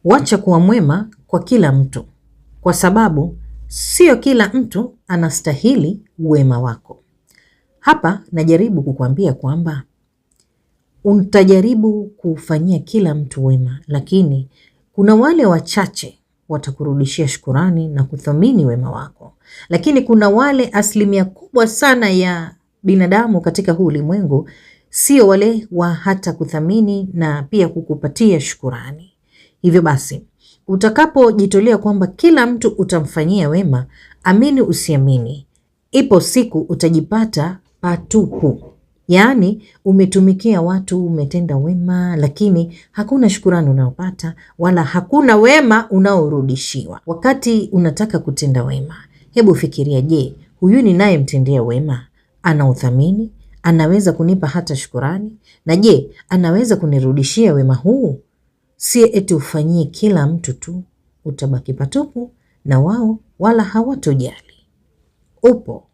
Wacha kuwa mwema kwa kila mtu, kwa sababu sio kila mtu anastahili wema wako. Hapa najaribu kukuambia kwamba utajaribu kufanyia kila mtu wema, lakini kuna wale wachache watakurudishia shukurani na kuthamini wema wako. Lakini kuna wale asilimia kubwa sana ya binadamu katika huu ulimwengu, sio wale wa hata kuthamini na pia kukupatia shukurani. Hivyo basi, utakapojitolea kwamba kila mtu utamfanyia wema, amini usiamini, ipo siku utajipata patupu. Yaani umetumikia watu, umetenda wema, lakini hakuna shukurani unaopata wala hakuna wema unaorudishiwa. Wakati unataka kutenda wema, hebu fikiria, je, huyu ninayemtendea wema anauthamini? Anaweza kunipa hata shukurani? Na je, anaweza kunirudishia wema huu? Si eti ufanyie kila mtu tu, utabaki patupu na wao wala hawatojali. Upo